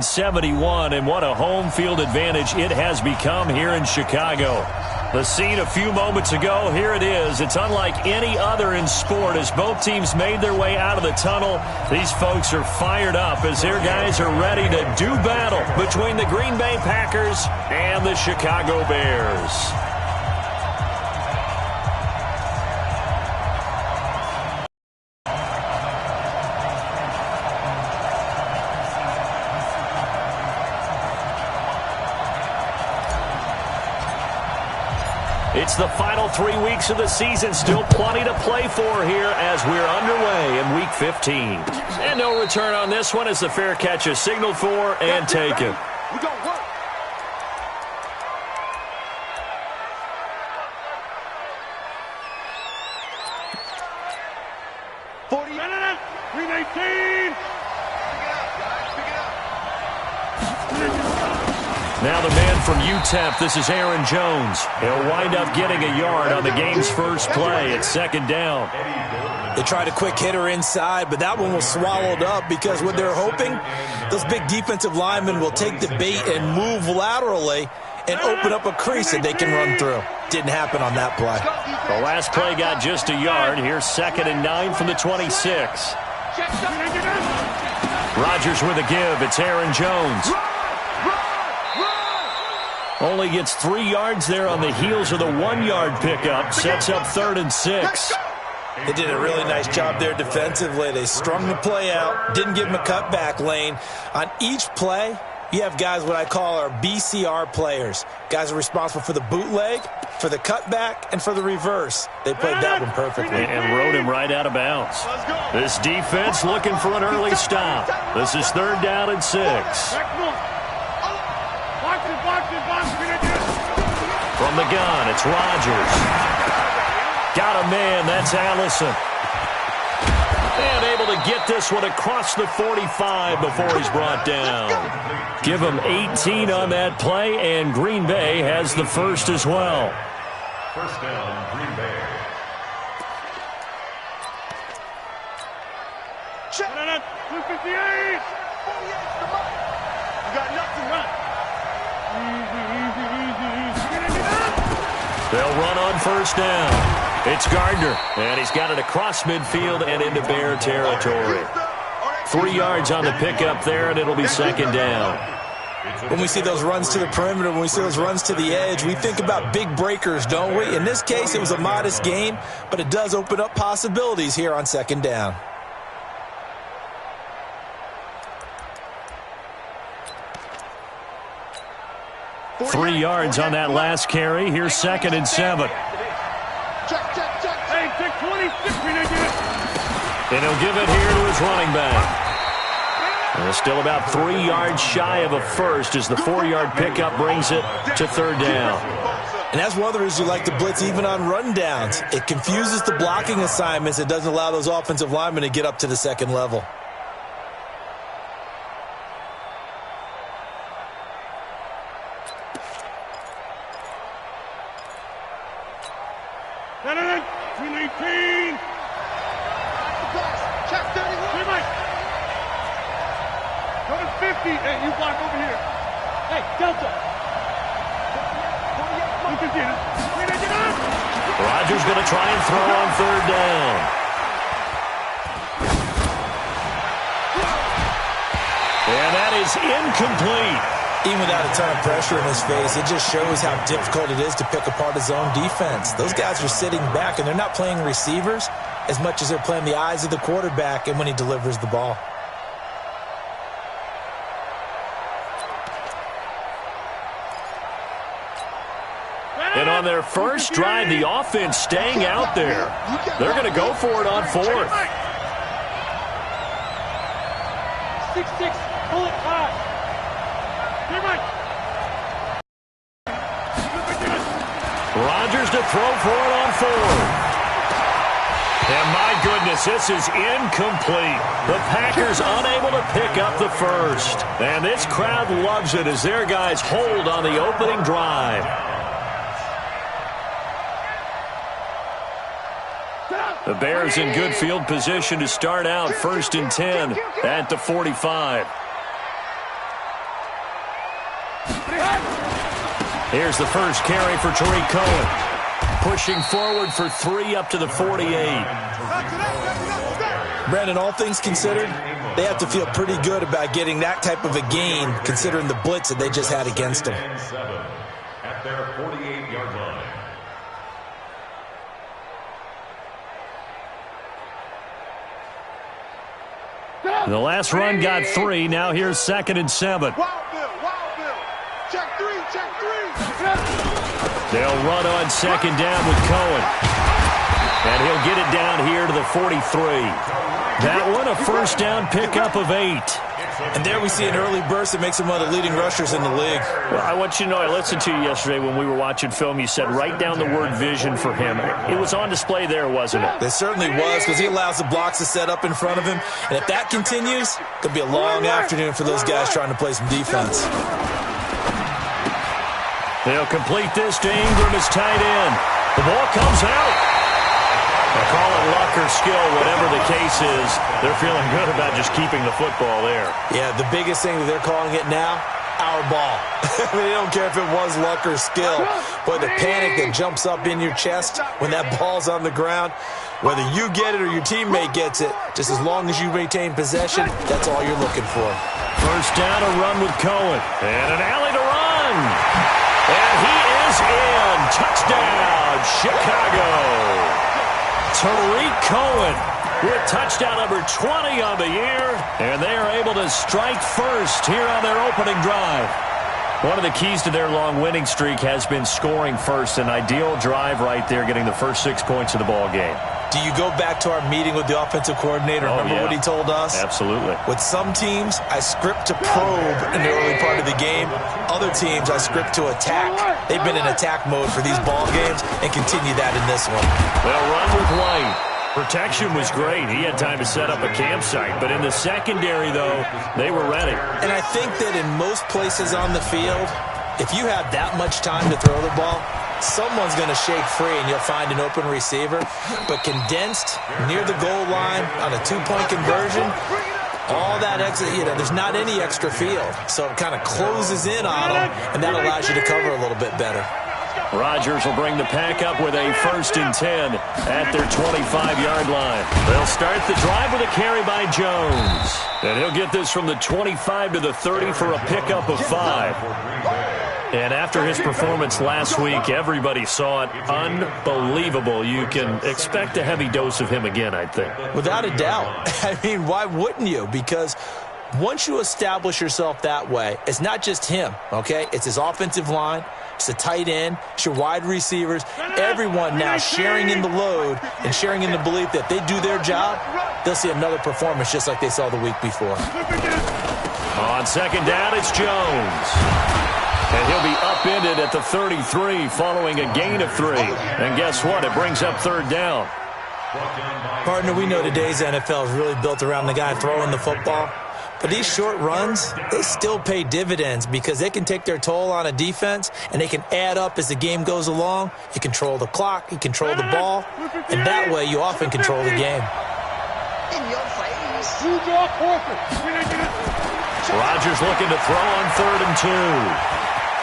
71, and what a home field advantage it has become here in Chicago. The scene a few moments ago, here it is. It's unlike any other in sport as both teams made their way out of the tunnel. These folks are fired up as their guys are ready to do battle between the Green Bay Packers and the Chicago Bears. It's the final 3 weeks of the season. Still plenty to play for here as we're underway in Week 15. And no return on this one as the fair catch is signaled for and taken. We go work. Now the man from UTEP, this is Aaron Jones. He'll wind up getting a yard on the game's first play. It's second down. They tried a quick hitter inside, but that one was swallowed up because what they're hoping, those big defensive linemen will take the bait and move laterally and open up a crease that they can run through. Didn't happen on that play. The last play got just a yard. Here's 2nd and 9 from the 26. Rodgers with a give. It's Aaron Jones. Only gets 3 yards there on the heels of the 1-yard pickup. Sets up 3rd and 6. They did a really nice job there defensively. They strung the play out, didn't give him a cutback lane. On each play, you have guys what I call our BCR players. Guys are responsible for the bootleg, for the cutback, and for the reverse. They played that one perfectly. And rode him right out of bounds. This defense looking for an early stop. This is 3rd down and 6. From the gun, it's Rodgers. Got a man, that's Allison. And able to get this one across the 45 before he's brought down. Give him 18 on that play, and Green Bay has the first as well. First down, Green Bay. Check. 258. You got nothing, right? They'll run on first down. It's Gardner, and he's got it across midfield and into Bear territory. 3 yards on the pickup there, and it'll be 2nd down. When we see those runs to the perimeter, when we see those runs to the edge, we think about big breakers, don't we? In this case, it was a modest gain, but it does open up possibilities here on 2nd down. Three yards on that last carry. Here's 2nd and 7. Hey, check 26. And he'll give it here to his running back. And still about 3 yards shy of a first as the 4-yard pickup brings it to 3rd down. And that's one of the reasons you like to blitz even on rundowns. It confuses the blocking assignments. It doesn't allow those offensive linemen to get up to the second level. Hey, you block over here. Hey, Delta. Rodgers going to try and throw on 3rd down. And that is incomplete. Even without a ton of pressure in his face, it just shows how difficult it is to pick apart his own defense. Those guys are sitting back, and they're not playing receivers as much as they're playing the eyes of the quarterback and when he delivers the ball. And on their first drive, the offense staying out there. They're going to go for it on 4th. 6-6, pull it high. Rodgers to throw for it on 4th. And my goodness, this is incomplete. The Packers unable to pick up the first. And this crowd loves it as their guys hold on the opening drive. The Bears in good field position to start out 1st and 10 at the 45. Here's the first carry for Tariq Cohen. Pushing forward for 3 up to the 48. Brandon, all things considered, they have to feel pretty good about getting that type of a gain considering the blitz that they just had against them. At their 48-yard line. The last run got 3. Now here's 2nd and 7. Wild Bill. Check three. They'll run on 2nd down with Cohen. And he'll get it down here to the 43. That one, a first down pickup of 8. And there we see an early burst that makes him one of the leading rushers in the league. Well, I want you to know, I listened to you yesterday when we were watching film. You said write down the word vision for him. It was on display there, wasn't it? It certainly was, because he allows the blocks to set up in front of him. And if that continues, it'll be a long afternoon for those guys trying to play some defense. They'll complete this to Ingram as tight end. The ball comes out. I call it luck or skill, whatever the case is. They're feeling good about just keeping the football there. Yeah, the biggest thing that they're calling it now, our ball. I mean, they don't care if it was luck or skill. But the panic that jumps up in your chest when that ball's on the ground, whether you get it or your teammate gets it, just as long as you maintain possession, that's all you're looking for. First down, a run with Cohen. And an alley to run. And he is in. Touchdown, Chicago. Tariq Cohen with touchdown number 20 on the year, and they are able to strike first here on their opening drive. One of the keys to their long winning streak has been scoring first. An ideal drive right there, getting the first 6 points of the ball game. Do you go back to our meeting with the offensive coordinator? Remember what he told us? Absolutely. With some teams, I script to probe in the early part of the game. Other teams, I script to attack. They've been in attack mode for these ball games and continue that in this one. They'll run with White. Protection was great. He had time to set up a campsite. But in the secondary, though, they were ready. And I think that in most places on the field, if you have that much time to throw the ball, someone's going to shake free and you'll find an open receiver. But condensed near the goal line on a 2-point conversion, all that extra, there's not any extra field. So it kind of closes in on them, and that allows you to cover a little bit better. Rodgers will bring the pack up with a 1st and 10 at their 25-yard line. They'll start the drive with a carry by Jones. And he'll get this from the 25 to the 30 for a pickup of 5. And after his performance last week, everybody saw it. Unbelievable. You can expect a heavy dose of him again, I think. Without a doubt. I mean, why wouldn't you? Because once you establish yourself that way, it's not just him, okay? It's his offensive line. It's the tight end. It's your wide receivers. Everyone now sharing in the load and sharing in the belief that they do their job, they'll see another performance just like they saw the week before. On 2nd down, it's Jones. And he'll be upended at the 33 following a gain of 3. And guess what? It brings up 3rd down. Partner, we know today's NFL is really built around the guy throwing the football. But these short runs, they still pay dividends because they can take their toll on a defense and they can add up as the game goes along. You control the clock, you control the ball, and that way you often control the game. Rodgers looking to throw on 3rd and 2.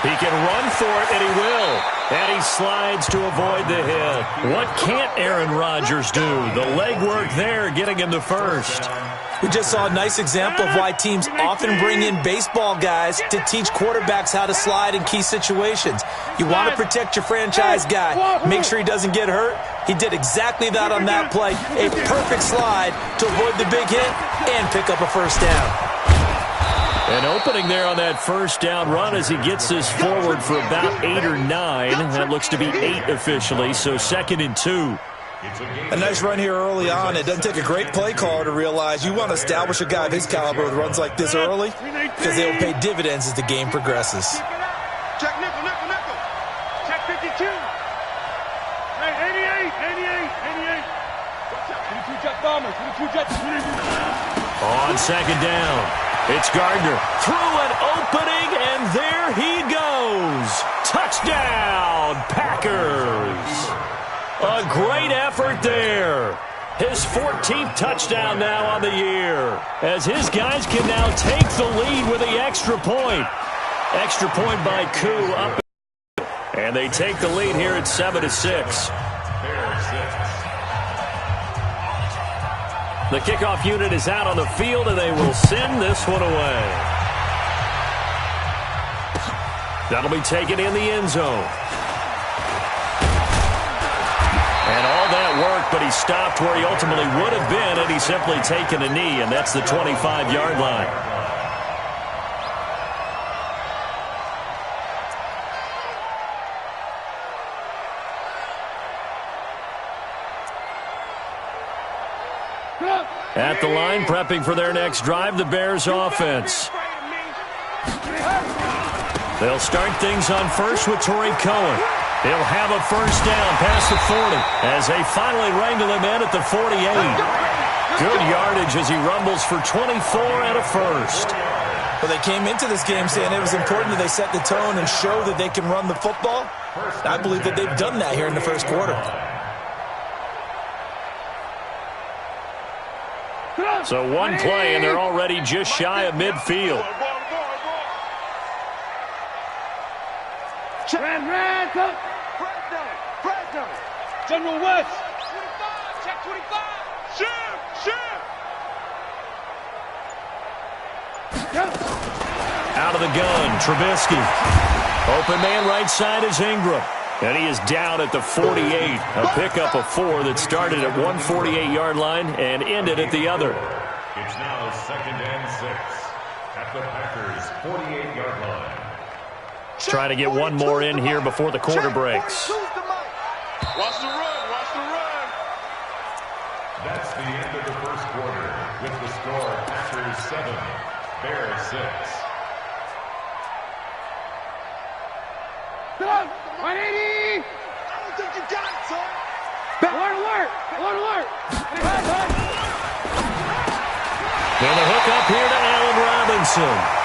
He can run for it, and he will. And he slides to avoid the hit. What can't Aaron Rodgers do? The legwork there, getting him to 1st. We just saw a nice example of why teams often bring in baseball guys to teach quarterbacks how to slide in key situations. You want to protect your franchise guy. Make sure he doesn't get hurt. He did exactly that on that play. A perfect slide to avoid the big hit and pick up a 1st down. An opening there on that 1st down run as he gets this forward for about 8 or 9. That looks to be 8 officially, so 2nd and 2. A nice run here early on. It doesn't take a great play caller to realize you want to establish a guy of his caliber with runs like this early because they will pay dividends as the game progresses. Check nickel. Check 52. Hey, 88. 22 jet bombers. 22 jets. On 2nd down. It's Gardner through an opening, and there he goes. Touchdown, Packers. A great effort there. His 14th touchdown now on the year, as his guys can now take the lead with the extra point. Extra point by Koo up. And they take the lead here at 7-6. The kickoff unit is out on the field, and they will send this one away. That'll be taken in the end zone. And all that worked, but he stopped where he ultimately would have been had he simply taken a knee, and that's the 25-yard line. At the line, prepping for their next drive, the Bears offense. They'll start things on first with Torrey Cohen. He'll have a first down past the 40 as they finally wrangle him in at the 48. Good yardage as he rumbles for 24 and a first. Well, they came into this game saying it was important that they set the tone and show that they can run the football. I believe that they've done that here in the first quarter. So one play, and they're already just shy of midfield. Red, come. General West. 25, check 25. Out of the gun, Trubisky. Open man right side is Ingram. And he is down at the 48. A pickup of 4 that started at 148-yard line and ended at the other. It's now 2nd and 6 at the Packers' 48-yard line. Trying to get one more in here before the quarter breaks. Watch the run, watch the run. That's the end of the first quarter with the score Packers 7, Bears 6. 180. I don't think you got it, son. Alert. And the hook up here to Allen Robinson.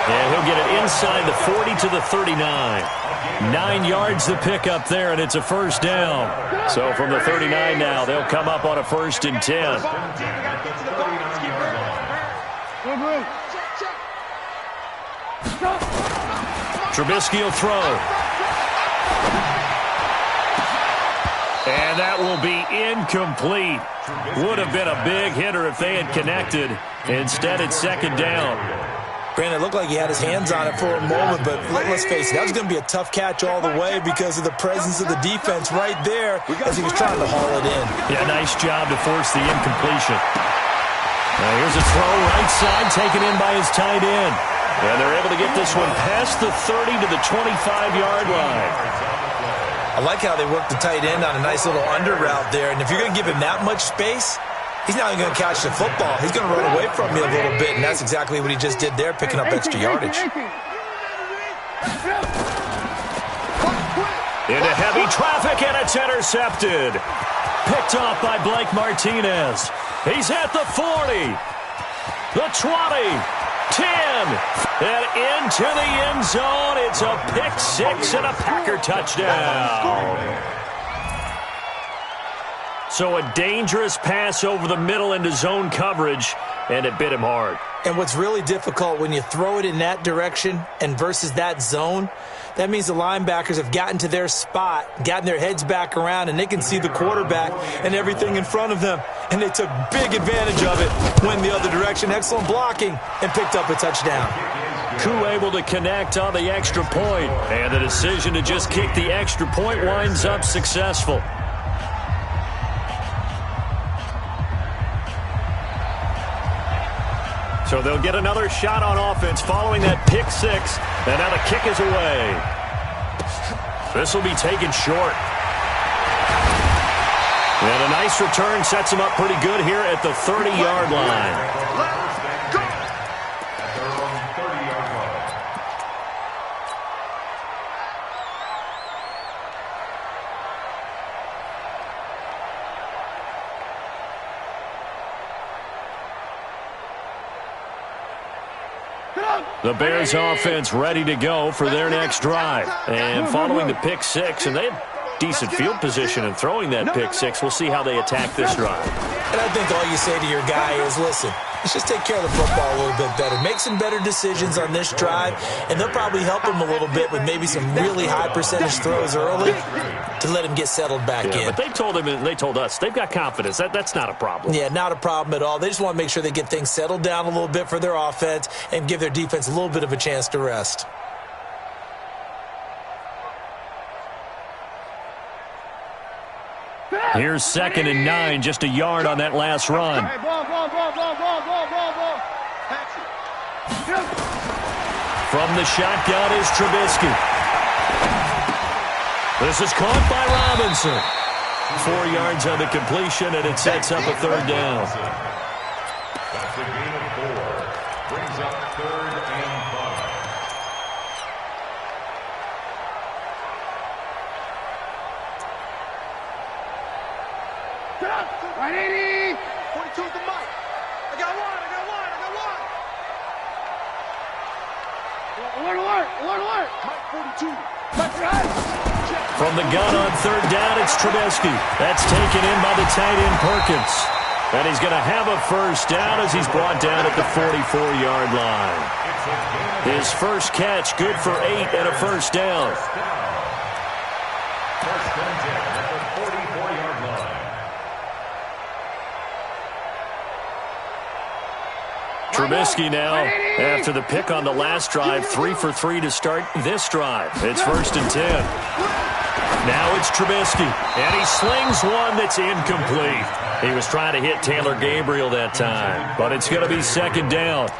And he'll get it inside the 40 to the 39. 9 yards the pickup there, and it's a first down. So from the 39 now, they'll come up on a 1st and 10. Trubisky will throw. And that will be incomplete. Would have been a big hitter if they had connected. Instead, it's 2nd down. Granted, it looked like he had his hands on it for a moment, but let's face it, that was going to be a tough catch all the way because of the presence of the defense right there as he was trying to haul it in. Yeah, nice job to force the incompletion. Now here's a throw right side taken in by his tight end. And they're able to get this one past the 30 to the 25-yard line. I like how they worked the tight end on a nice little under route there, and if you're going to give him that much space, he's not even going to catch the football. He's going to run away from you a little bit, and that's exactly what he just did there, picking up extra yardage. Into heavy traffic, and it's intercepted. Picked off by Blake Martinez. He's at the 40, the 20, 10, and into the end zone. It's a pick 6 and a Packer touchdown. So a dangerous pass over the middle into zone coverage, and it bit him hard. And what's really difficult when you throw it in that direction and versus that zone, that means the linebackers have gotten to their spot, gotten their heads back around, and they can see the quarterback and everything in front of them. And they took big advantage of it, went the other direction, excellent blocking, and picked up a touchdown. Koo able to connect on the extra point, and the decision to just kick the extra point winds up successful. So they'll get another shot on offense following that pick 6, and now the kick is away. This will be taken short. And a nice return sets him up pretty good here at the 30-yard line. The Bears offense ready to go for their next drive. And following the pick 6, and they decent field position and throwing that pick six. We'll see how they attack this drive. And I think all you say to your guy is, listen, let's just take care of the football a little bit better. Make some better decisions on this drive, and they'll probably help him a little bit with maybe some really high percentage throws early to let him get settled back in. But they told him and they told us they've got confidence. That's not a problem. Yeah, not a problem at all. They just want to make sure they get things settled down a little bit for their offense and give their defense a little bit of a chance to rest. Here's 2nd and 9, just a yard on that last run. Hey, ball. From the shotgun is Trubisky. This is caught by Robinson. 4 yards on the completion, and it sets up a 3rd down. That's a gain of 4. Brings up 3rd and 5. Right, 80. 42 is the mic. I got one. Alert. Mike 42. Left right. From the gun on 3rd down, it's Trubisky. That's taken in by the tight end Perkins. And he's going to have a 1st down as he's brought down at the 44-yard line. His first catch, good for 8 and a 1st down. First and 10 at the 44-yard line. Trubisky now, after the pick on the last drive, 3 for 3 to start this drive. It's 1st and 10. Now it's Trubisky, and he slings one that's incomplete. He was trying to hit Taylor Gabriel that time, but it's going to be 2nd down.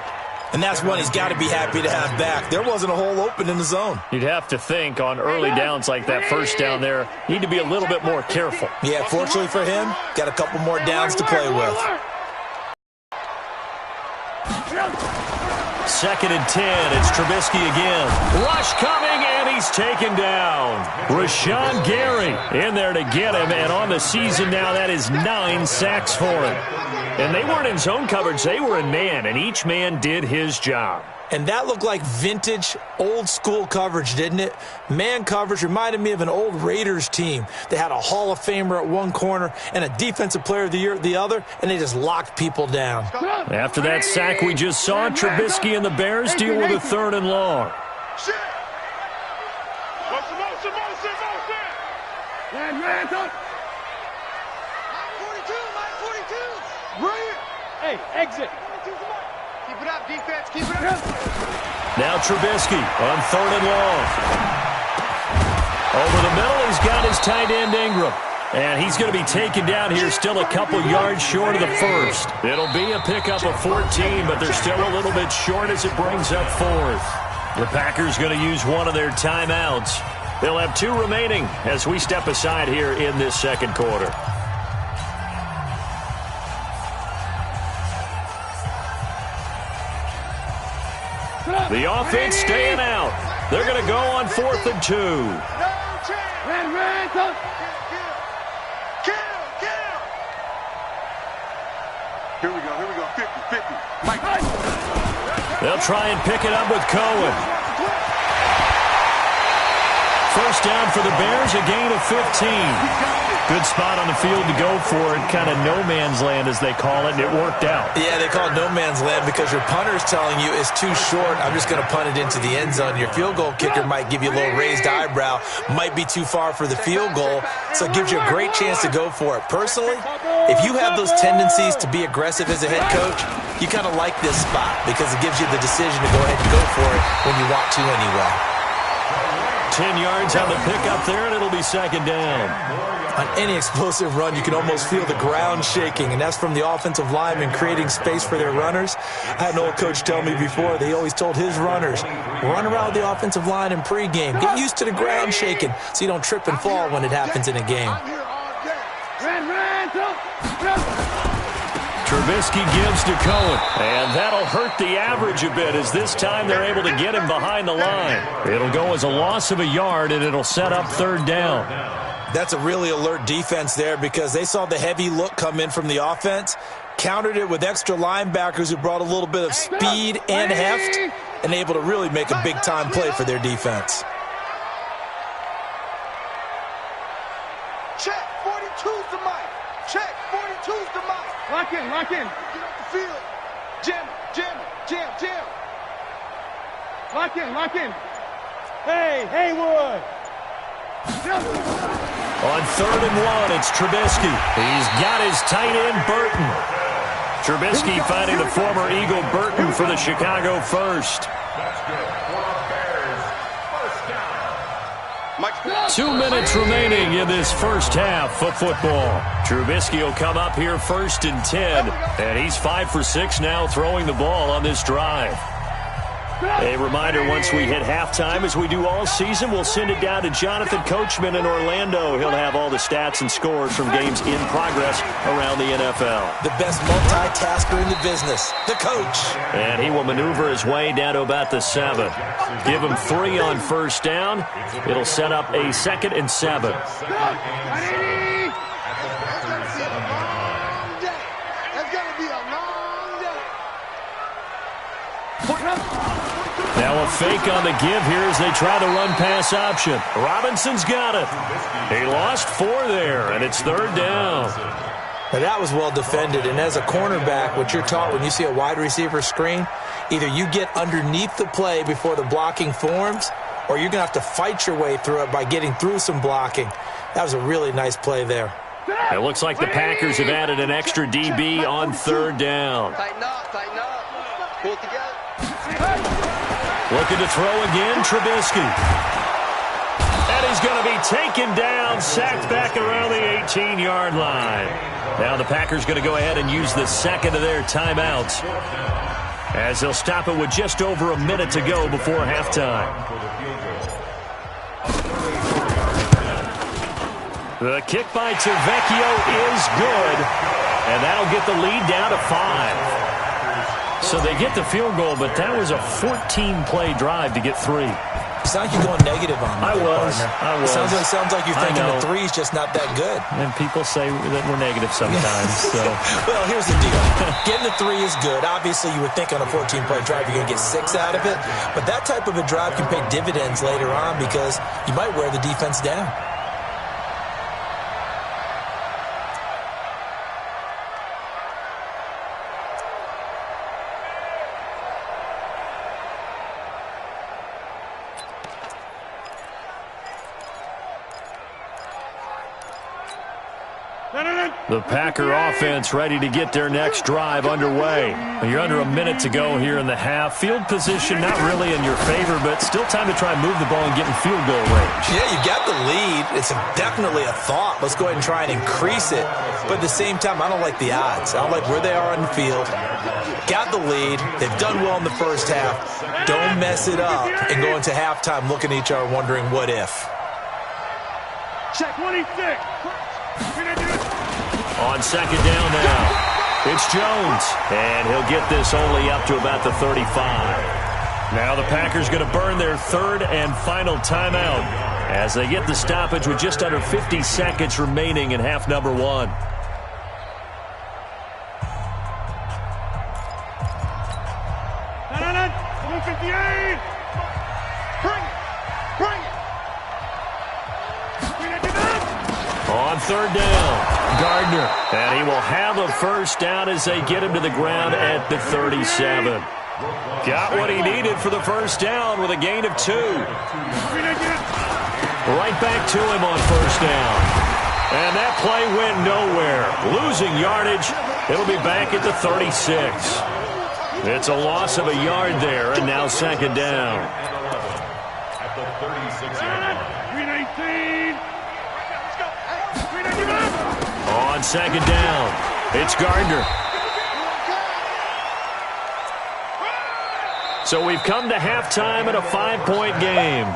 And that's one he's got to be happy to have back. There wasn't a hole open in the zone. You'd have to think on early downs like that 1st down there, need to be a little bit more careful. Yeah, fortunately for him, got a couple more downs to play with. 2nd and 10, it's Trubisky again. Rush coming, and he's taken down. Rashawn Gary in there to get him, and on the season now, that is 9 sacks for him. And they weren't in zone coverage, they were in man, and each man did his job. And that looked like vintage, old-school coverage, didn't it? Man coverage reminded me of an old Raiders team. They had a Hall of Famer at one corner and a Defensive Player of the Year at the other, and they just locked people down. After that sack we just saw, Trubisky and the Bears deal with a 3rd and long. Shit. Motion. Man, up. Mike 42. Bring it. Hey, exit. Keep it up, defense. Keep it up. Now Trubisky on 3rd and long. Over the middle, he's got his tight end Ingram. And he's going to be taken down here, still a couple yards short of the 1st. It'll be a pickup of 14, but they're still a little bit short as it brings up 4th. The Packers going to use one of their timeouts. They'll have 2 remaining as we step aside here in this 2nd quarter. The offense staying out. They're going to go on 4th and 2. Ran, up. Kill. Here we go. 50. Mike. They'll try and pick it up with Cohen. 1st down for the Bears, a gain of 15. Good spot on the field to go for it, kind of no man's land as they call it, and it worked out. Yeah, they call it no man's land because your punter's telling you it's too short. I'm just going to punt it into the end zone. Your field goal kicker might give you a little raised eyebrow, might be too far for the field goal, so it gives you a great chance to go for it. Personally, if you have those tendencies to be aggressive as a head coach, you kind of like this spot because it gives you the decision to go ahead and go for it when you want to anyway. 10 yards on the pickup there, and it'll be 2nd down. On any explosive run, you can almost feel the ground shaking, and that's from the offensive linemen creating space for their runners. I had an old coach tell me before, they always told his runners, run around the offensive line in pregame. Get used to the ground shaking so you don't trip and fall when it happens in a game. Trubisky gives to Cohen, and that'll hurt the average a bit as this time they're able to get him behind the line. It'll go as a loss of a yard, and it'll set up 3rd down. That's a really alert defense there because they saw the heavy look come in from the offense, countered it with extra linebackers who brought a little bit of speed and heft, and able to really make a big-time play for their defense. Lock in, lock in. Get off the field. Jam, jam, jam, jam. Lock in, lock in. Hey, Haywood. On 3rd and 1, it's Trubisky. He's got his tight end, Burton. Trubisky finding the former Eagle Burton for the Chicago first. That's good for the Bears. First down. 2 minutes remaining in this first half of football. Trubisky will come up here 1st and 10, and he's 5 for 6 now throwing the ball on this drive. A reminder, once we hit halftime, as we do all season, we'll send it down to Jonathan Coachman in Orlando. He'll have all the stats and scores from games in progress around the NFL. The best multitasker in the business, the coach. And he will maneuver his way down to about the 7. Give him 3 on first down. It'll set up a 2nd and 7. That's gonna be a long day. Now a fake on the give here as they try the run-pass option. Robinson's got it. He lost 4 there, and it's 3rd down. Now that was well defended, and as a cornerback, what you're taught when you see a wide receiver screen, either you get underneath the play before the blocking forms, or you're going to have to fight your way through it by getting through some blocking. That was a really nice play there. It looks like the Packers have added an extra DB on 3rd down. Tighten up, tighten up. Pull it together. Looking to throw again, Trubisky. And he's going to be taken down, sacked back around the 18-yard line. Now the Packers going to go ahead and use the 2nd of their timeouts, as they'll stop it with just over a minute to go before halftime. The kick by Tavecchio is good, and that'll get the lead down to 5. So they get the field goal, but that was a 14-play drive to get 3. It's not like you're going negative on me. I was. Sounds like you're thinking the 3's just not that good. And people say that we're negative sometimes. So. Well, here's the deal. Getting the 3 is good. Obviously, you would think on a 14-play drive you're going to get 6 out of it. But that type of a drive can pay dividends later on because you might wear the defense down. The Packer offense ready to get their next drive underway. You're under a minute to go here in the half. Field position not really in your favor, but still time to try and move the ball and get in field goal range. Yeah, you got the lead. It's definitely a thought. Let's go ahead and try and increase it. But at the same time, I don't like the odds. I don't like where they are on the field. Got the lead. They've done well in the first half. Don't mess it up and go into halftime looking at each other wondering what if. Check 26. On 2nd down now, it's Jones, and he'll get this only up to about the 35. Now the Packers going to burn their 3rd and final timeout as they get the stoppage with just under 50 seconds remaining in half number 1. W15. Bring it. On 3rd down, Gardner, and he will have a first down as they get him to the ground at the 37. Got what he needed for the first down with a gain of 2. Right back to him on first down. And that play went nowhere. Losing yardage. It'll be back at the 36. It's a loss of a yard there, and now 2nd down. At the 36-yard line. 319. On 2nd down, it's Gardner. So we've come to halftime in a 5-point game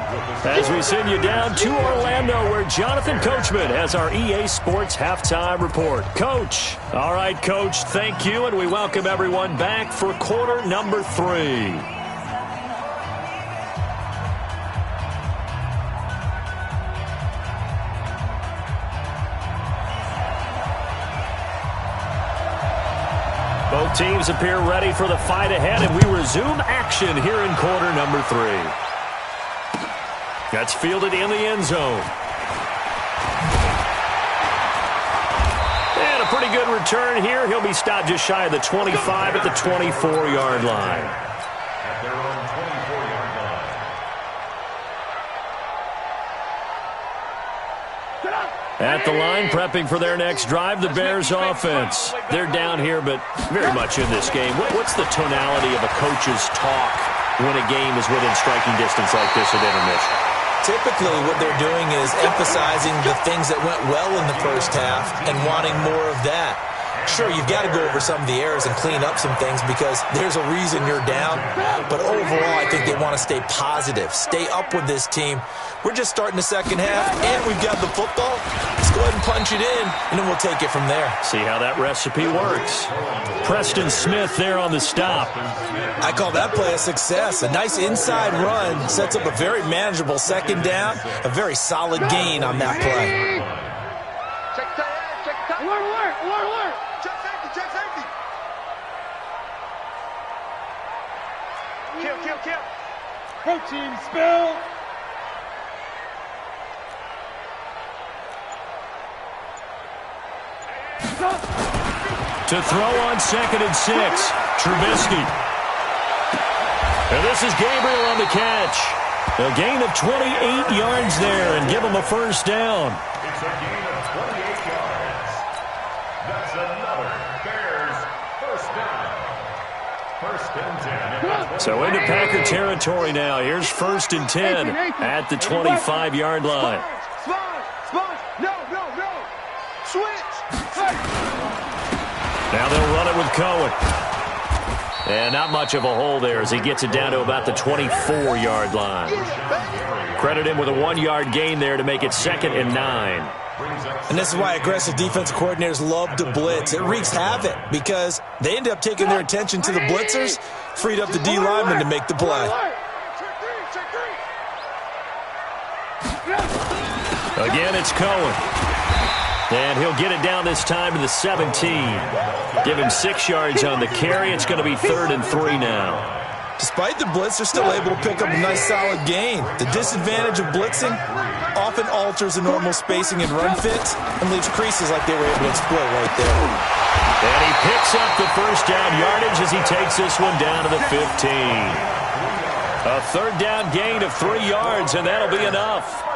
as we send you down to Orlando where Jonathan Coachman has our EA Sports halftime report. Coach. All right, Coach, thank you, and we welcome everyone back for quarter number 3. Both teams appear ready for the fight ahead, and we resume action here in quarter number 3. That's fielded in the end zone. And a pretty good return here. He'll be stopped just shy of the 25 at the 24-yard line. At their own 24-yard line. At the line, prepping for their next drive, the Bears offense. They're down here, but very much in this game. What's the tonality of a coach's talk when a game is within striking distance like this at intermission? Typically, what they're doing is emphasizing the things that went well in the first half and wanting more of that. Sure, you've got to go over some of the errors and clean up some things because there's a reason you're down. But overall, I think they want to stay positive, stay up with this team. We're just starting the second half, and we've got the football. Let's go ahead and punch it in, and then we'll take it from there. See how that recipe works. Preston Smith there on the stop. I call that play a success. A nice inside run sets up a very manageable second down, a very solid gain on that play. Check tight, check tight. Alert. Check safety. Kill. Protein spill. To throw on 2nd and 6, Trubisky. And this is Gabriel on the catch. A gain of 28 yards there and give him a first down. It's a gain of 28 yards. That's another Bears first down. 1st and 10. So into Packer territory now. Here's 1st and 10 at the 25-yard line. Sponge. No. Switch. Now they'll run it with Cohen. And not much of a hole there as he gets it down to about the 24-yard line. Credit him with a 1-yard gain there to make it 2nd and 9. And this is why aggressive defensive coordinators love to blitz. It wreaks havoc because they end up taking their attention to the blitzers, freed up the D lineman to make the play. Again, it's Cohen. And he'll get it down this time to the 17. Give him 6 yards on the carry. It's going to be 3rd and 3 now. Despite the blitz, they're still able to pick up a nice solid gain. The disadvantage of blitzing often alters the normal spacing and run fits and leaves creases like they were able to exploit right there. And he picks up the first down yardage as he takes this one down to the 15. A 3rd down gain of 3 yards, and that'll be enough.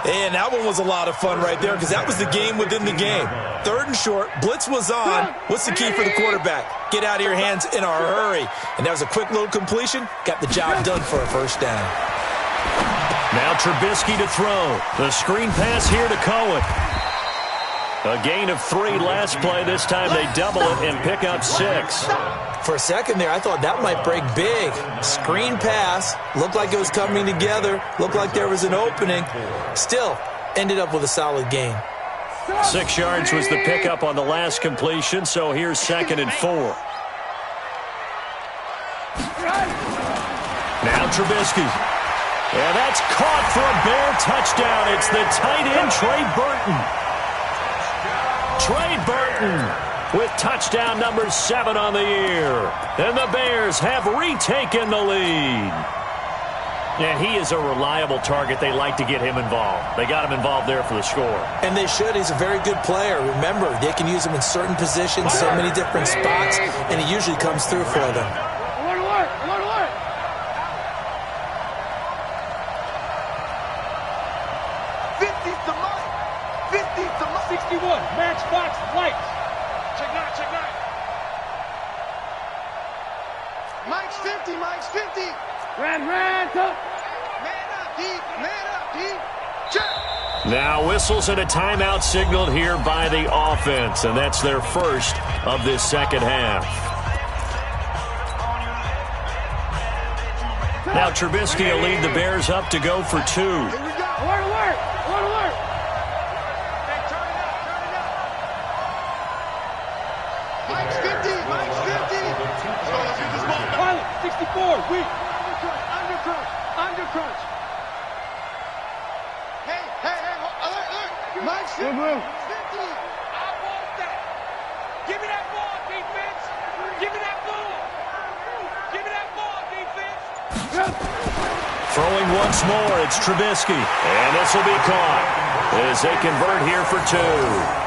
And that one was a lot of fun right there because that was the game within the game. 3rd and short, blitz was on. What's the key for the quarterback? Get out of your hands in a hurry. And that was a quick little completion. Got the job done for a first down. Now Trubisky to throw. The screen pass here to Cohen. A gain of 3 last play. This time they double it and pick up 6. For a second there, I thought that might break big. Screen pass. Looked like it was coming together. Looked like there was an opening. Still, ended up with a solid gain. 6 yards was the pickup on the last completion, so here's 2nd and 4. Now Trubisky. And that's caught for a Bear touchdown. It's the tight end, Trey Burton with touchdown number 7 on the year. And the Bears have retaken the lead. And he is a reliable target. They like to get him involved. They got him involved there for the score. And they should. He's a very good player. Remember, they can use him in certain positions, so many different spots, and he usually comes through for them. Alert. 50's the mic. 61, matchbox lights. Check nine. Mike's 50. Ran, top. Man up, deep. Check. Now whistles and a timeout signaled here by the offense, and that's their first of this second half. Now Trubisky will lead the Bears up to go for 2. Alert. Hey, turn it up. Mike's 50. Let's get this ball. Pilot, 64, weak. Under crunch. Hey, alert. Mike's 50. 50. Blue. I want that. Give me that ball, defense. Give me that ball, defense. Throwing once more, it's Trubisky. And this will be caught. as they convert here for 2.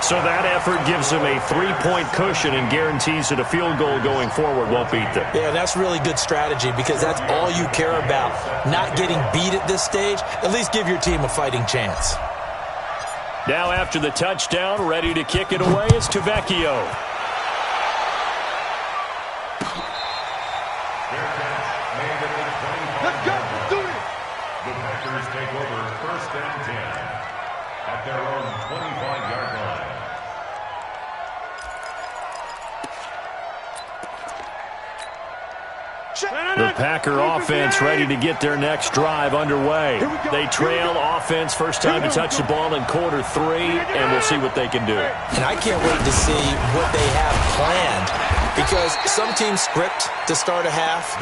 So that effort gives them a 3-point cushion and guarantees that a field goal going forward won't beat them. Yeah, that's really good strategy because that's all you care about. Not getting beat at this stage, at least give your team a fighting chance. Now after the touchdown, ready to kick it away is Tavecchio. Let's go. Do it. The Packers take over 1st and 10 at their own 25-yard line. The Packer offense ready to get their next drive underway. They trail offense first time to touch the ball in quarter 3, and we'll see what they can do. And I can't wait to see what they have planned because some teams script to start a half.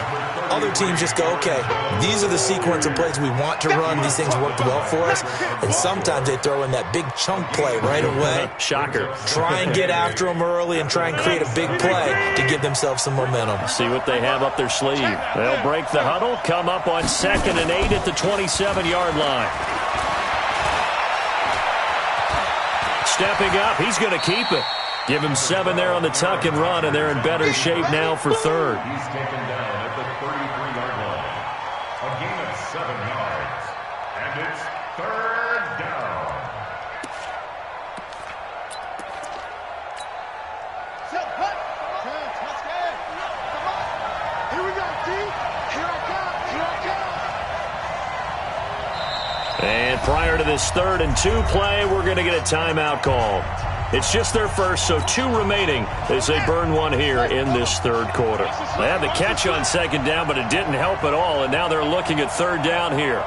Other teams just go, okay, these are the sequence of plays we want to run. These things worked well for us. And sometimes they throw in that big chunk play right away. Shocker. Try and get after them early and try and create a big play to give themselves some momentum. See what they have up their sleeve. They'll break the huddle, come up on 2nd and 8 at the 27-yard line. Stepping up, he's going to keep it. Give him 7 there on the tuck and run, and they're in better shape now for 3rd. He's taken down at the 33-yard line. A gain of 7 yards. And it's 3rd down. Set, hut. Let's go. Come on. Here we go, team. Here I come. Here I come. And prior to this 3rd and 2 play, we're going to get a timeout call. It's just their first, so 2 remaining as they burn 1 here in this 3rd quarter. They had the catch on 2nd down, but it didn't help at all, and now they're looking at 3rd down here.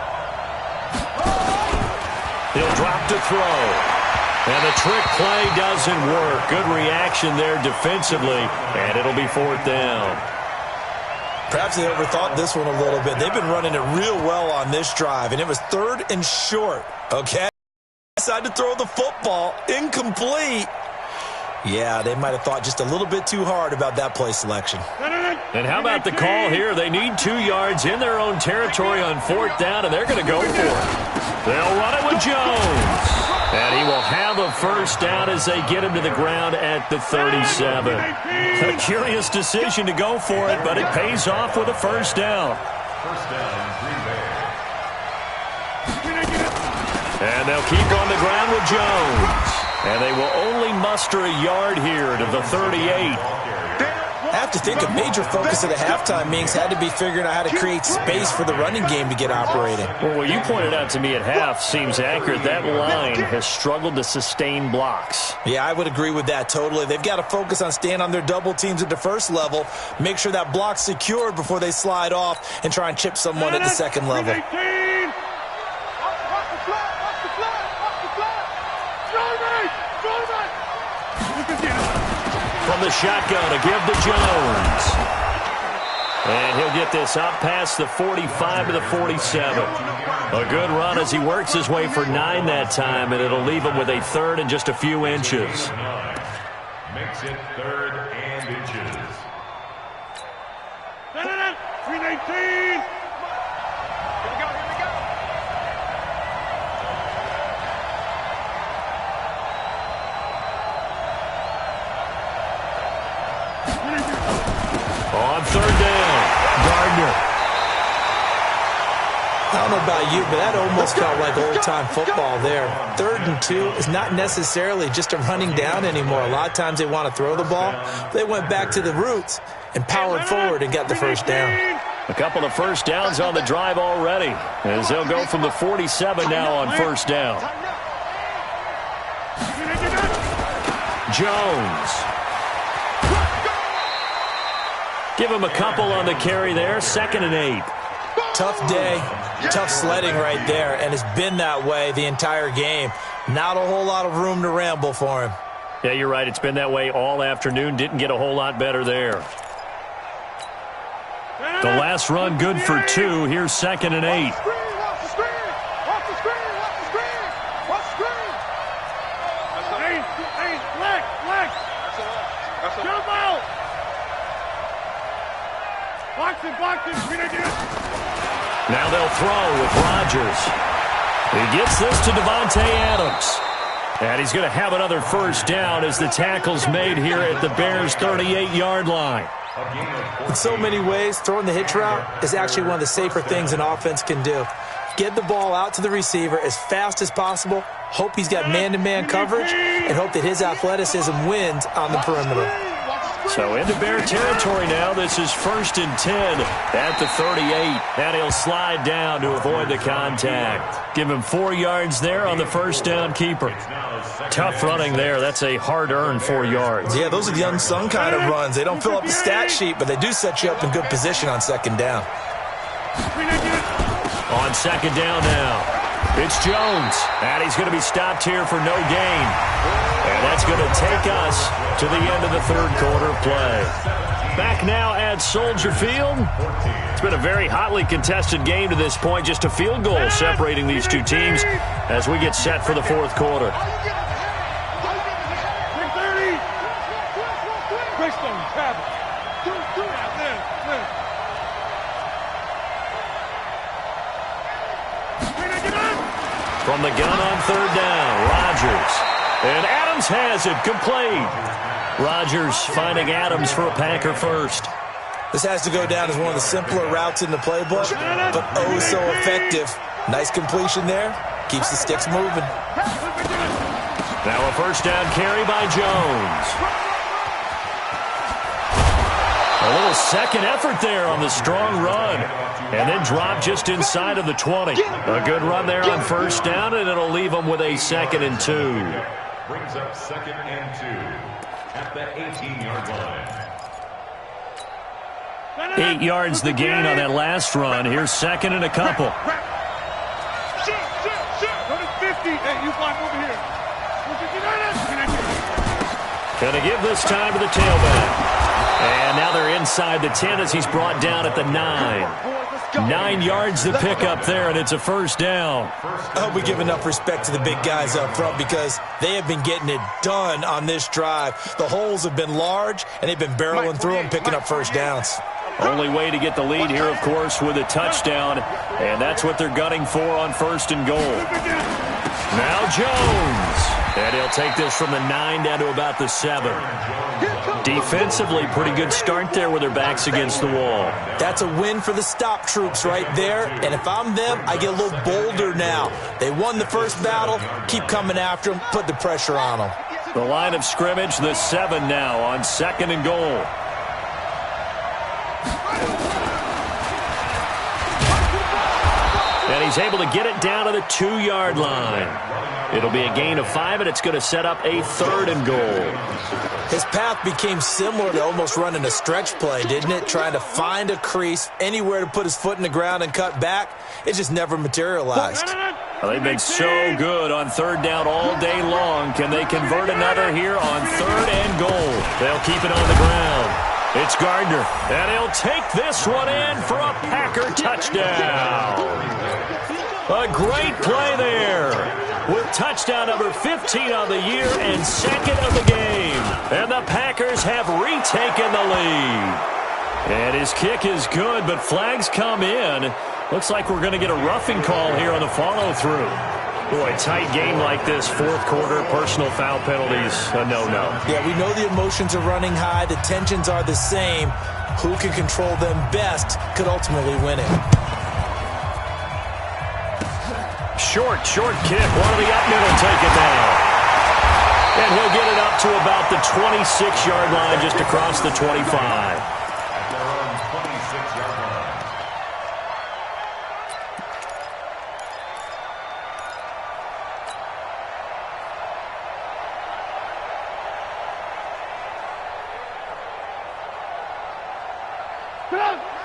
He'll drop to throw. And the trick play doesn't work. Good reaction there defensively, and it'll be 4th down. Perhaps they overthought this one a little bit. They've been running it real well on this drive, and it was 3rd and short, okay? Decided to throw the football, incomplete. Yeah, they might have thought just a little bit too hard about that play selection. And how about the call here? They need 2 yards in their own territory on 4th down, and they're going to go for it. They'll run it with Jones. And he will have a 1st down as they get him to the ground at the 37. A curious decision to go for it, but it pays off with a 1st down. 1st down, Green Bay. And they'll keep on the ground with Jones. And they will only muster a yard here to the 38. I have to think a major focus of the halftime meetings had to be figuring out how to create space for the running game to get operating. Well, what you pointed out to me at half seems accurate. That line has struggled to sustain blocks. Yeah, I would agree with that totally. They've got to focus on staying on their double teams at the 1st level, make sure that block's secured before they slide off and try and chip someone at the 2nd level. From the shotgun to give to Jones. And he'll get this up past the 45 to the 47. A good run as he works his way for 9 that time, and it'll leave him with a 3rd and just a few inches. Makes it 3rd and inches. 319. On 3rd down, Gardner. I don't know about you, but that almost felt like old-time football there. 3rd and 2 is not necessarily just a running down anymore. A lot of times they want to throw the ball. They went back to the roots and powered forward and got the 1st down. A couple of 1st downs on the drive already, as they'll go from the 47 now on 1st down. Jones. Give him a couple on the carry there, 2nd and 8. Tough day, tough sledding right there, and it's been that way the entire game. Not a whole lot of room to ramble for him. Yeah, you're right. It's been that way all afternoon. Didn't get a whole lot better there. The last run good for 2. Here's 2nd and 8. Now they'll throw with Rodgers. He gets this to Davante Adams. And he's going to have another first down as the tackle's made here at the Bears' 38-yard line. In so many ways, throwing the hitch route is actually one of the safer things an offense can do. Get the ball out to the receiver as fast as possible, hope he's got man-to-man coverage, and hope that his athleticism wins on the perimeter. So into Bear territory now. This is 1st and 10 at the 38. And he'll slide down to avoid the contact. Give him 4 yards there on the first down keeper. Tough running there. That's a hard-earned 4 yards. Yeah, those are the unsung kind of runs. They don't fill up the stat sheet, but they do set you up in good position on second down. On second down now, it's Jones. And he's going to be stopped here for no gain. And that's going to take us to the end of the third quarter play. Back now at Soldier Field. It's been a very hotly contested game to this point. Just a field goal separating these two teams as we get set for the fourth quarter. From the gun on third down, Rodgers. And Adams has it, complete. Rodgers finding Adams for a Packer first. This has to go down as one of the simpler routes in the playbook, but oh so effective. Nice completion there. Keeps the sticks moving. Now a first down carry by Jones. A little second effort there on the strong run. And then drop just inside of the 20. A good run there on first down, and it'll leave them with a 2nd and 2. Brings up 2nd and 2 at the 18-yard line. 8 yards the gain on that last run. Here's 2nd and a couple. Gonna give this time to the tailback. And now they're inside the 10 as he's brought down at the 9. 9 yards to pick up there, and it's a first down. I hope we give enough respect to the big guys up front because they have been getting it done on this drive. The holes have been large, and they've been barreling through them, picking up first downs. Only way to get the lead here, of course, with a touchdown, and that's what they're gunning for on 1st and goal. Now Jones, and he'll take this from the 9 down to about the 7. Defensively, pretty good start there with their backs against the wall. That's a win for the stop troops right there, and if I'm them, I get a little bolder now. They won the first battle, keep coming after them, put the pressure on them. The line of scrimmage, the 7 now on 2nd and goal. And he's able to get it down to the 2-yard line. It'll be a gain of 5, and it's going to set up a 3rd and goal. His path became similar to almost running a stretch play, didn't it? Trying to find a crease, anywhere to put his foot in the ground and cut back. It just never materialized. Well, they've been so good on 3rd down all day long. Can they convert another here on 3rd and goal? They'll keep it on the ground. It's Gardner, and he'll take this one in for a Packer touchdown. A great play there, with touchdown number 15 on the year and 2nd of the game. And the Packers have retaken the lead. And his kick is good, but flags come in. Looks like we're going to get a roughing call here on the follow-through. Boy, tight game like this, fourth quarter, personal foul penalties, a no-no. Yeah, we know the emotions are running high. The tensions are the same. Who can control them best could ultimately win it. Short kick. One of the up middle take it down. And he'll get it up to about the 26-yard line, just across the 25. At their own 26-yard line.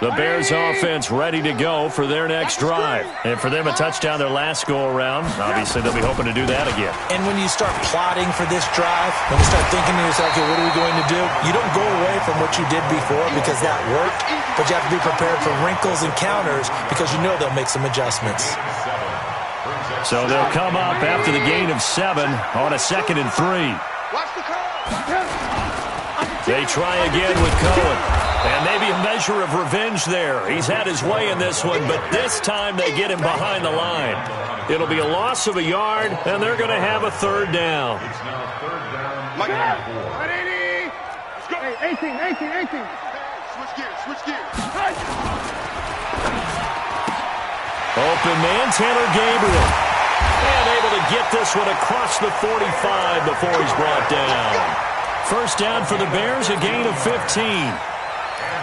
The Bears offense ready to go for their next drive. And for them, a touchdown their last go-around. Obviously, they'll be hoping to do that again. And when you start plotting for this drive, when you start thinking to yourself, okay, what are we going to do? You don't go away from what you did before because that worked, but you have to be prepared for wrinkles and counters because you know they'll make some adjustments. So they'll come up after the gain of 7 on a 2nd and 3. They try again with Cohen. And maybe a measure of revenge there. He's had his way in this one, but this time they get him behind the line. It'll be a loss of a yard, and they're going to have a third down. It's now third down. Mike, Ready? let's go. Hey, 18. Switch gears. Open man, Tanner Gabriel. And able to get this one across the 45 before he's brought down. First down for the Bears, a gain of 15.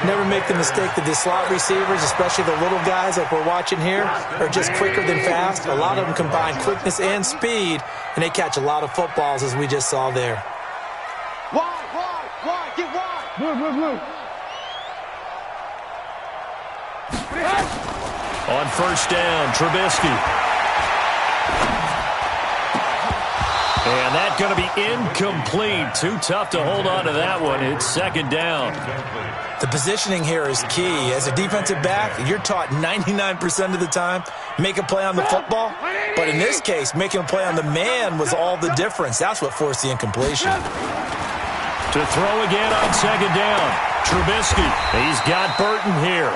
Never make the mistake that the slot receivers, especially the little guys like we're watching here, are just quicker than fast. A lot of them combine quickness and speed, and they catch a lot of footballs, as we just saw there. Wide, get wide. Blue. On first down, Trubisky. And that's going to be incomplete. Too tough to hold on to that one. It's second down. The positioning here is key. As a defensive back, you're taught 99% of the time, make a play on the football. But in this case, making a play on the man was all the difference. That's what forced the incompletion. To throw again on second down, Trubisky. He's got Burton here.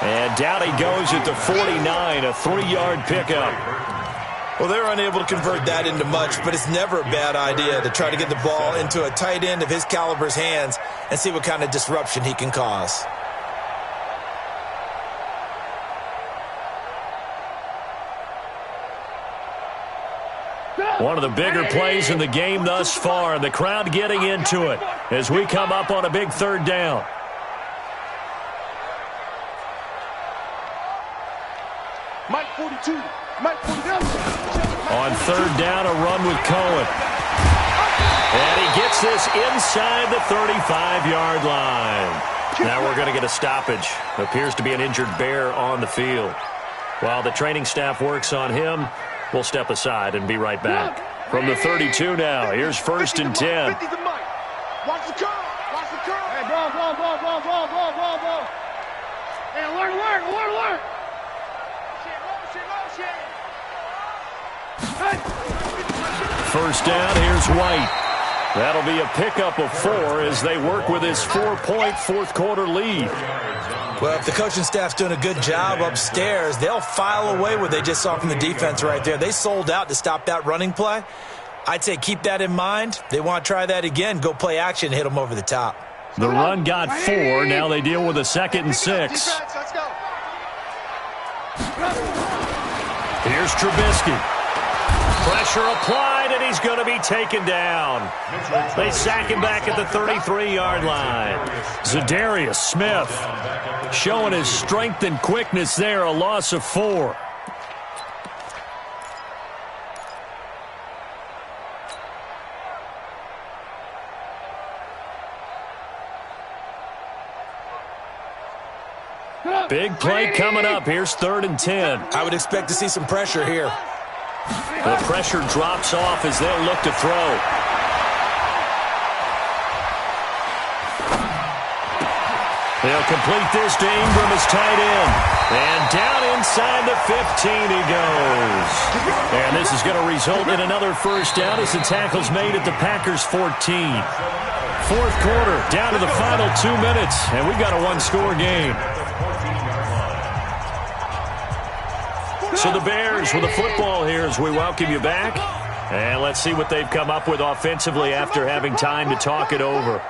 And down he goes at the 49, a 3-yard pickup. Well, they're unable to convert that into much, but it's never a bad idea to try to get the ball into a tight end of his caliber's hands and see what kind of disruption he can cause. One of the bigger plays in the game thus far, and the crowd getting into it as we come up on a big third down. Mike 42. On third down, a run with Cohen. And he gets this inside the 35-yard line. Now we're going to get a stoppage. Appears to be an injured Bear on the field. While the training staff works on him, we'll step aside and be right back. From the 32 now, here's first and 10. Watch the curve. Hey, ball. Hey, alert. First down, here's White. That'll be a pickup of 4 as they work with his 4-point fourth-quarter lead. Well, if the coaching staff's doing a good job upstairs, they'll file away what they just saw from the defense right there. They sold out to stop that running play. I'd say keep that in mind. They want to try that again, go play action, hit them over the top. The run got 4. Now they deal with a 2nd and 6. Let's go. Here's Trubisky. Pressure applied, and he's going to be taken down. They sack him back at the 33-yard line. Zadarius Smith showing his strength and quickness there, a loss of 4. Big play coming up. Here's 3rd and 10. I would expect to see some pressure here. The pressure drops off as they'll look to throw. They'll complete this to Ingram as tight end. And down inside the 15 he goes. And this is going to result in another first down as the tackle's made at the Packers' 14. Fourth quarter, down to the final 2 minutes, and we've got a one-score game. So the Bears with the football here as we welcome you back. And let's see what they've come up with offensively after having time to talk it over.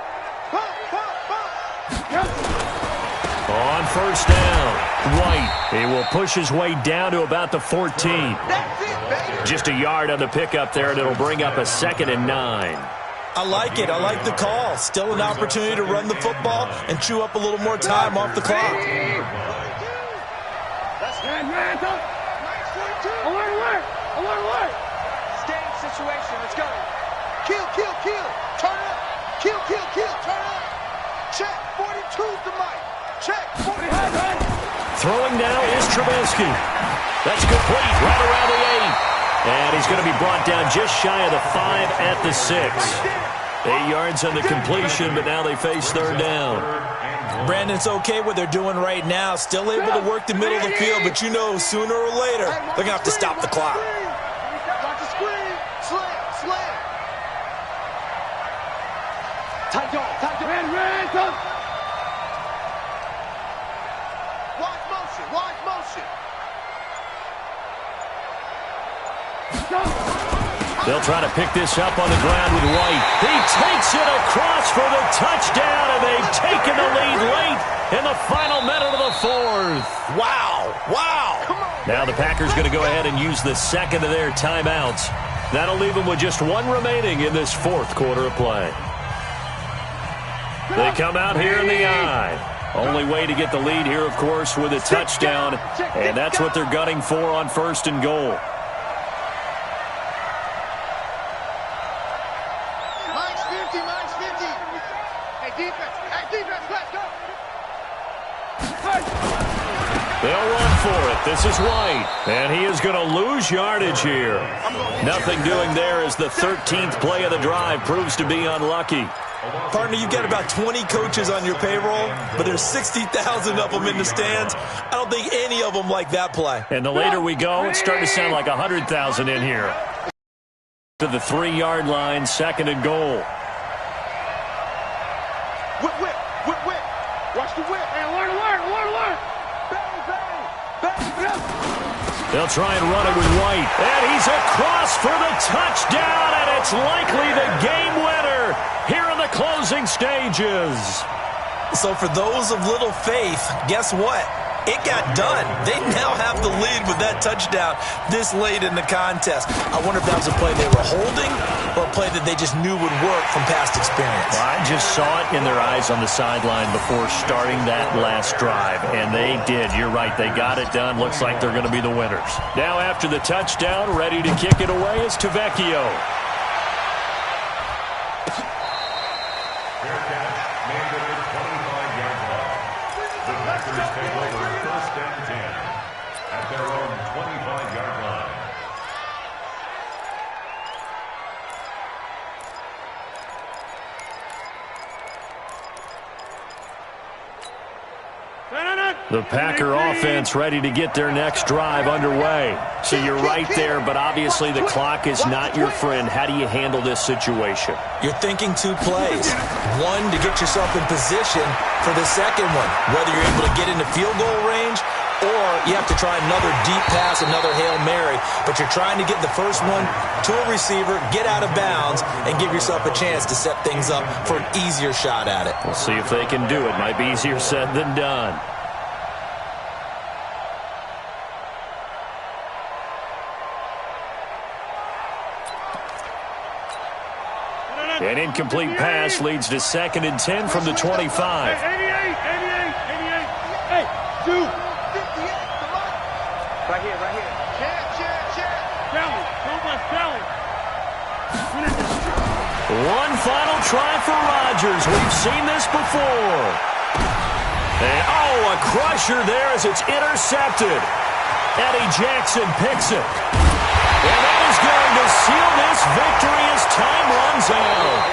On first down, White. He will push his way down to about the 14. Just a yard on the pickup there, and it'll bring up a 2nd and 9. I like it. I like the call. Still an opportunity to run the football and chew up a little more time off the clock. Alert. Game situation. Let's go. Kill. Turn up. Kill. Turn up. Check. 42's the mic. Check. 40. Throwing now is Trubisky. That's complete right around the 8. And he's going to be brought down just shy of the 5 at the 6. 8 yards on the completion, but now they face third down. Brandon, it's okay what they're doing right now. Still able to work the middle of the field, but you know sooner or later they're going to have to stop the clock. Watch the screen. Slam. Tight dog. Red. They'll try to pick this up on the ground with White. He takes it across for the touchdown, and they've taken the lead late in the final minute of the fourth. Wow. Wow. Now the Packers going to go ahead and use the second of their timeouts. That'll leave them with just one remaining in this fourth quarter of play. They come out here in the I. Only way to get the lead here, of course, with a touchdown, and that's what they're gunning for on 1st and goal. They'll run for it. This is White, and he is going to lose yardage here. Nothing doing there as the 13th play of the drive proves to be unlucky. Partner, you've got about 20 coaches on your payroll, but there's 60,000 of them in the stands. I don't think any of them like that play. And the later we go, it's starting to sound like 100,000 in here. To the 3-yard line, 2nd and goal. Whip, whip, whip, whip. Watch the whip. Hey, alert, alert, alert, alert. Bang, bang, bang, bang. They'll try and run it with White. And he's across for the touchdown, and it's likely the game winner here in the closing stages. So for those of little faith, guess what? It got done. They now have the lead with that touchdown this late in the contest. I wonder if that was a play they were holding or a play that they just knew would work from past experience. Well, I just saw it in their eyes on the sideline before starting that last drive, and they did. You're right. They got it done. Looks like they're going to be the winners. Now after the touchdown, ready to kick it away is Tavecchio. The Packer offense ready to get their next drive underway. So you're right there, but obviously the clock is not your friend. How do you handle this situation? You're thinking 2 plays. One, to get yourself in position for the second one, whether you're able to get into field goal range or you have to try another deep pass, another Hail Mary. But you're trying to get the first one to a receiver, get out of bounds, and give yourself a chance to set things up for an easier shot at it. We'll see if they can do it. Might be easier said than done. An incomplete pass leads to 2nd and 10 from the 25. 88, 88, 88. Hey, 2. 58, right here, right here. Check. Kelly, don't let Kelly. One final try for Rodgers. We've seen this before. And, a crusher there as it's intercepted. Eddie Jackson picks it. And that is going to seal this victory as time runs out.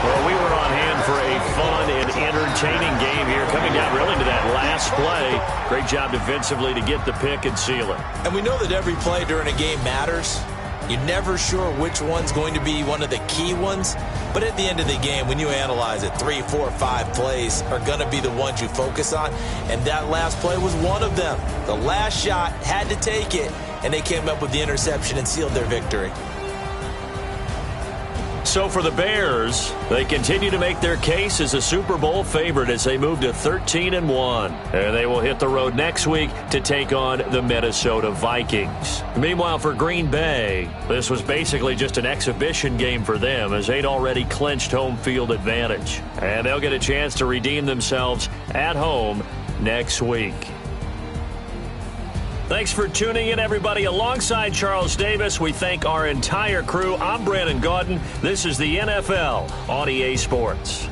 Well, we were on hand for a fun and entertaining game here, coming down really to that last play. Great job defensively to get the pick and seal it. And we know that every play during a game matters. You're never sure which one's going to be one of the key ones. But at the end of the game, when you analyze it, 3, 4, 5 plays are going to be the ones you focus on. And that last play was one of them. The last shot had to take it, and they came up with the interception and sealed their victory. So for the Bears, they continue to make their case as a Super Bowl favorite as they move to 13-1. And they will hit the road next week to take on the Minnesota Vikings. Meanwhile, for Green Bay, this was basically just an exhibition game for them as they'd already clinched home field advantage. And they'll get a chance to redeem themselves at home next week. Thanks for tuning in, everybody. Alongside Charles Davis, we thank our entire crew. I'm Brandon Gaudin. This is the NFL on EA Sports.